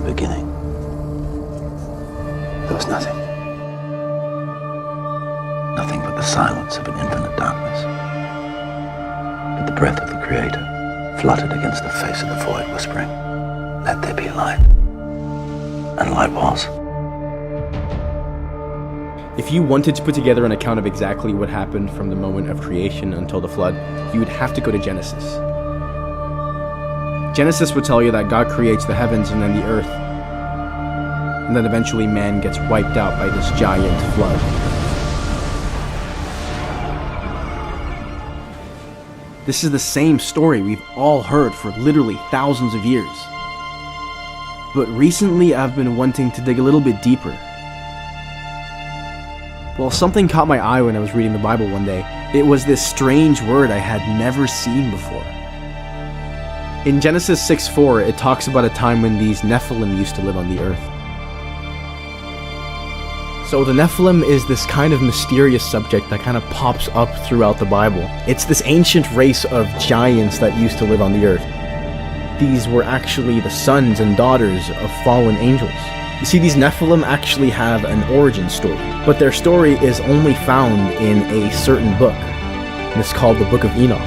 beginning, there was nothing. Nothing but the silence of an infinite darkness. But the breath of the Creator fluttered against the face of the void, whispering, "Let there be light." And light was. If you wanted to put together an account of exactly what happened from the moment of creation until the flood, you would have to go to Genesis. Genesis would tell you that God creates the heavens and then the earth, and then eventually man gets wiped out by this giant flood. This is the same story we've all heard for literally thousands of years. But recently I've been wanting to dig a little bit deeper. Well, something caught my eye when I was reading the Bible one day. It was this strange word I had never seen before. In Genesis 6:4, it talks about a time when these Nephilim used to live on the earth. So the Nephilim is this kind of mysterious subject that kind of pops up throughout the Bible. It's this ancient race of giants that used to live on the earth. These were actually the sons and daughters of fallen angels. You see, these Nephilim actually have an origin story, but their story is only found in a certain book, and it's called the Book of Enoch.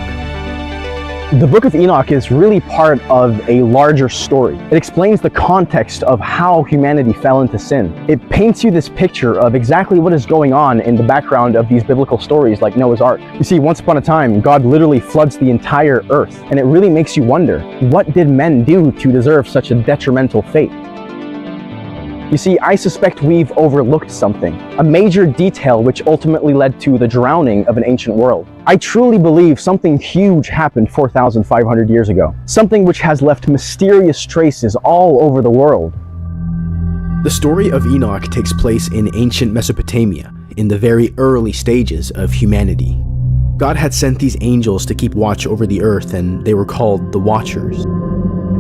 The Book of Enoch is really part of a larger story. It explains the context of how humanity fell into sin. It paints you this picture of exactly what is going on in the background of these biblical stories like Noah's Ark. You see, once upon a time, God literally floods the entire earth, and it really makes you wonder, what did men do to deserve such a detrimental fate? You see, I suspect we've overlooked something, a major detail which ultimately led to the drowning of an ancient world. I truly believe something huge happened 4,500 years ago, something which has left mysterious traces all over the world. The story of Enoch takes place in ancient Mesopotamia, in the very early stages of humanity. God had sent these angels to keep watch over the earth, and they were called the Watchers.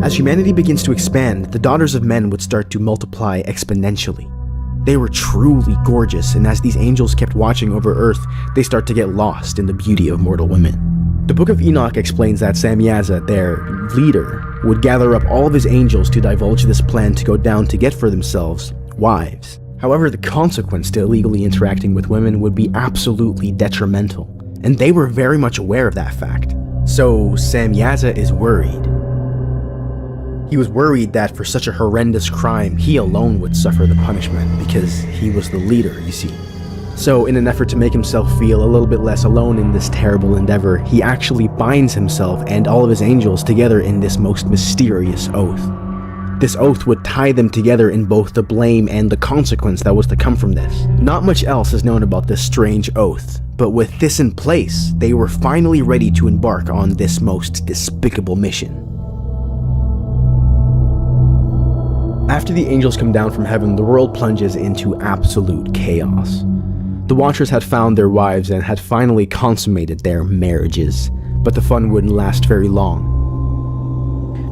As humanity begins to expand, the daughters of men would start to multiply exponentially. They were truly gorgeous, and as these angels kept watching over Earth, they start to get lost in the beauty of mortal women. The Book of Enoch explains that Samyaza, their leader, would gather up all of his angels to divulge this plan to go down to get for themselves wives. However, the consequence to illegally interacting with women would be absolutely detrimental, and they were very much aware of that fact. So Samyaza is worried. He was worried that for such a horrendous crime, he alone would suffer the punishment because he was the leader, you see. So in an effort to make himself feel a little bit less alone in this terrible endeavor, he actually binds himself and all of his angels together in this most mysterious oath. This oath would tie them together in both the blame and the consequence that was to come from this. Not much else is known about this strange oath, but with this in place, they were finally ready to embark on this most despicable mission. After the angels come down from heaven, the world plunges into absolute chaos. The Watchers had found their wives and had finally consummated their marriages, but the fun wouldn't last very long.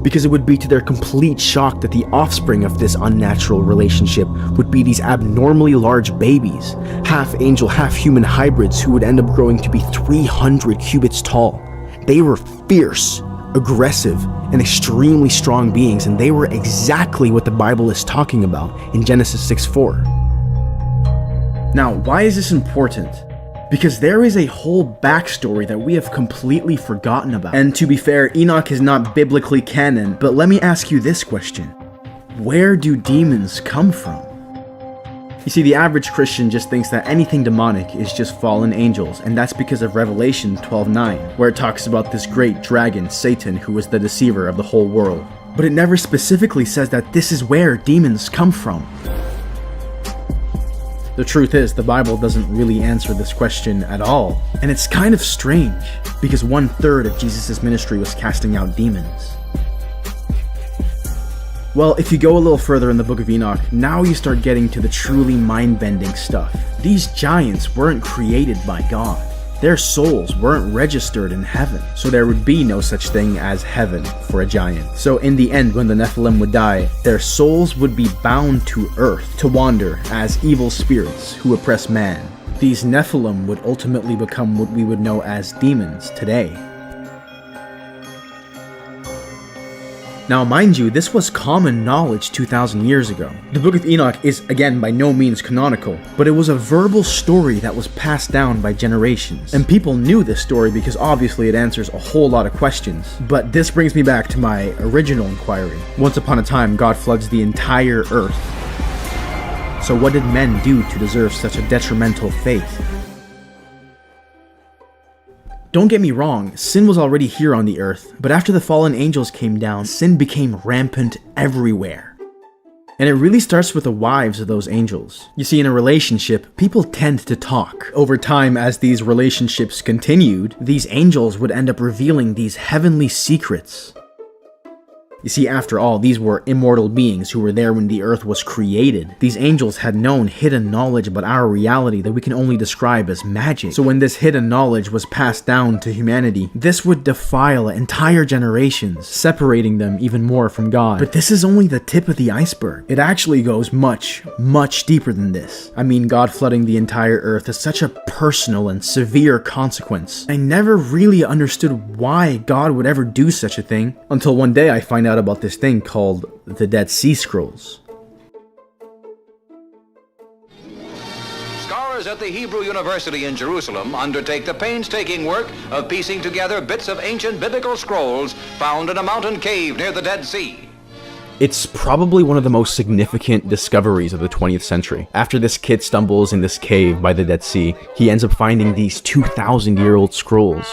Because it would be to their complete shock that the offspring of this unnatural relationship would be these abnormally large babies, half angel, half human hybrids who would end up growing to be 300 cubits tall. They were fierce, aggressive, and extremely strong beings, and they were exactly what the Bible is talking about in Genesis 6:4. Now, why is this important? Because there is a whole backstory that we have completely forgotten about. And to be fair, Enoch is not biblically canon, but let me ask you this question. Where do demons come from? You see, the average Christian just thinks that anything demonic is just fallen angels, and that's because of Revelation 12:9, where it talks about this great dragon, Satan, who was the deceiver of the whole world. But it never specifically says that this is where demons come from. The truth is, the Bible doesn't really answer this question at all, and it's kind of strange, because 1/3 of Jesus' ministry was casting out demons. Well, if you go a little further in the Book of Enoch, now you start getting to the truly mind-bending stuff. These giants weren't created by God. Their souls weren't registered in heaven, so there would be no such thing as heaven for a giant. So in the end, when the Nephilim would die, their souls would be bound to earth to wander as evil spirits who oppress man. These Nephilim would ultimately become what we would know as demons today. Now, mind you, this was common knowledge 2,000 years ago. The Book of Enoch is, again, by no means canonical, but it was a verbal story that was passed down by generations. And people knew this story because obviously it answers a whole lot of questions. But this brings me back to my original inquiry. Once upon a time, God floods the entire earth. So what did men do to deserve such a detrimental fate? Don't get me wrong, sin was already here on the earth, but after the fallen angels came down, sin became rampant everywhere. And it really starts with the wives of those angels. You see, in a relationship, people tend to talk. Over time, as these relationships continued, these angels would end up revealing these heavenly secrets. You see, after all, these were immortal beings who were there when the earth was created. These angels had known hidden knowledge about our reality that we can only describe as magic. So when this hidden knowledge was passed down to humanity, this would defile entire generations, separating them even more from God. But this is only the tip of the iceberg. It actually goes much, much deeper than this. I mean, God flooding the entire earth is such a personal and severe consequence. I never really understood why God would ever do such a thing, until one day I find out about this thing called the Dead Sea Scrolls. Scholars at the Hebrew University in Jerusalem undertake the painstaking work of piecing together bits of ancient biblical scrolls found in a mountain cave near the Dead Sea. It's probably one of the most significant discoveries of the 20th century. After this kid stumbles in this cave by the Dead Sea, he ends up finding these 2,000-year-old scrolls.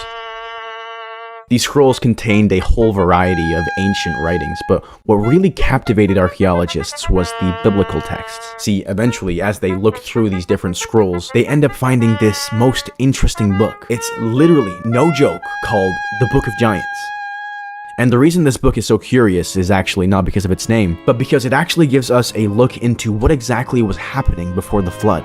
These scrolls contained a whole variety of ancient writings, but what really captivated archaeologists was the biblical texts. See, eventually, as they looked through these different scrolls, they end up finding this most interesting book. It's literally, no joke, called the Book of Giants. And the reason this book is so curious is actually not because of its name, but because it actually gives us a look into what exactly was happening before the flood.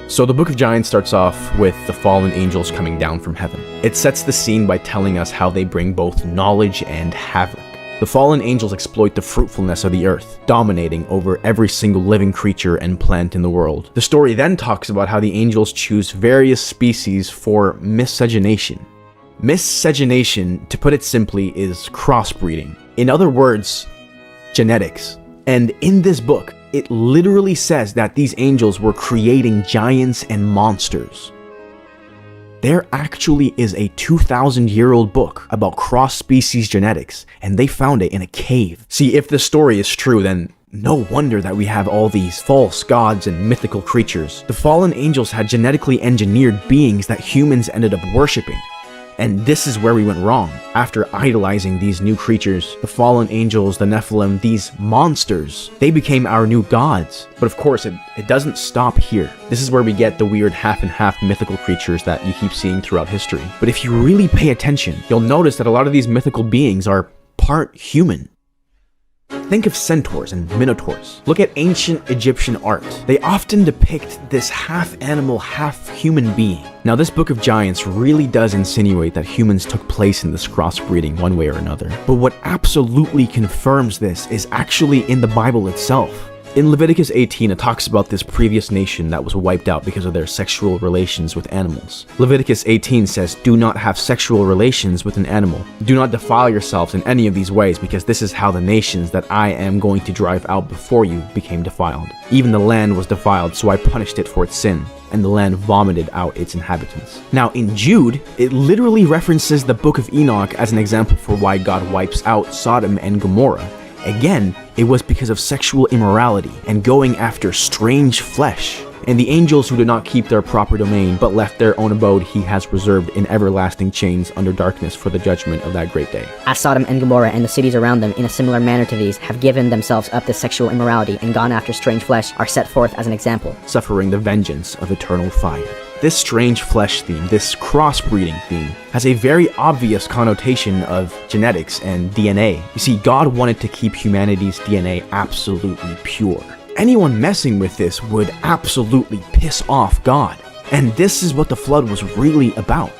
So the Book of Giants starts off with the fallen angels coming down from heaven. It sets the scene by telling us how they bring both knowledge and havoc. The fallen angels exploit the fruitfulness of the earth, dominating over every single living creature and plant in the world. The story then talks about how the angels choose various species for miscegenation. Miscegenation, to put it simply, is crossbreeding. In other words, genetics. And in this book, it literally says that these angels were creating giants and monsters. There actually is a 2,000-year-old book about cross-species genetics, and they found it in a cave. See, if the story is true, then no wonder that we have all these false gods and mythical creatures. The fallen angels had genetically engineered beings that humans ended up worshipping. And this is where we went wrong. After idolizing these new creatures, the fallen angels, the Nephilim, these monsters, they became our new gods. But of course, it doesn't stop here. This is where we get the weird half-and-half mythical creatures that you keep seeing throughout history. But if you really pay attention, you'll notice that a lot of these mythical beings are part human. Think of centaurs and minotaurs. Look at ancient Egyptian art. They often depict this half-animal, half-human being. Now, this Book of Giants really does insinuate that humans took place in this crossbreeding one way or another. But what absolutely confirms this is actually in the Bible itself. In Leviticus 18, it talks about this previous nation that was wiped out because of their sexual relations with animals. Leviticus 18 says, "Do not have sexual relations with an animal. Do not defile yourselves in any of these ways, because this is how the nations that I am going to drive out before you became defiled. Even the land was defiled, so I punished it for its sin, and the land vomited out its inhabitants." Now, in Jude, it literally references the Book of Enoch as an example for why God wipes out Sodom and Gomorrah. Again, it was because of sexual immorality and going after strange flesh. And the angels who did not keep their proper domain, but left their own abode, he has reserved in everlasting chains under darkness for the judgment of that great day. As Sodom and Gomorrah and the cities around them, in a similar manner to these, have given themselves up to sexual immorality and gone after strange flesh, are set forth as an example, Suffering the vengeance of eternal fire. This strange flesh theme, this crossbreeding theme, has a very obvious connotation of genetics and DNA. You see, God wanted to keep humanity's DNA absolutely pure. Anyone messing with this would absolutely piss off God. And this is what the flood was really about.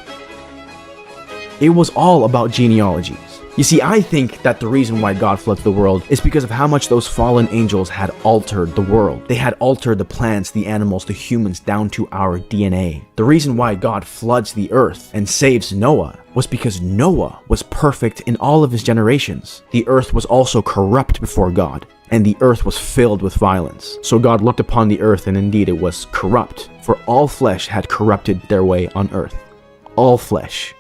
It was all about genealogies. You see, I think that the reason why God floods the world is because of how much those fallen angels had altered the world. They had altered the plants, the animals, the humans, down to our DNA. The reason why God floods the earth and saves Noah was because Noah was perfect in all of his generations. The earth was also corrupt before God, and the earth was filled with violence. So God looked upon the earth, and indeed it was corrupt, for all flesh had corrupted their way on earth. All flesh.